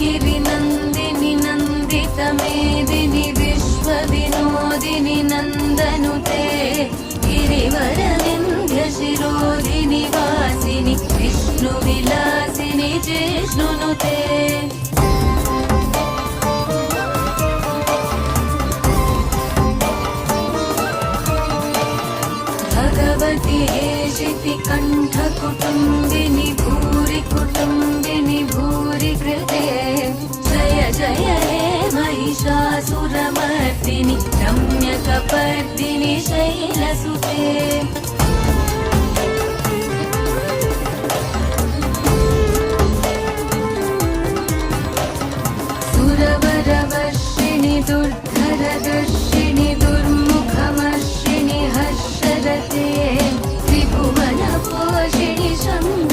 गिरिनन्दिनि नन्दितमेदिनि विश्वविनोदिनि नन्दनुते गिरिवरविन्ध्यशिरोदिनि वासिनि विष्णुविलासिनि जिष्णुनुते भगवति हेशिति कण्ठकुटुम्बिनि भूरि कुटुम्बिनि भूरि कृते जय जय हे महिषासुरमर्दिनि रम्यकपर्दिनि शैलसुते सुरवरवर्षिणि दुर्धरदर्शिनि दुर्मुखमर्षिणि हर्षरते त्रिभुवनपोषिणि शम्भुनुते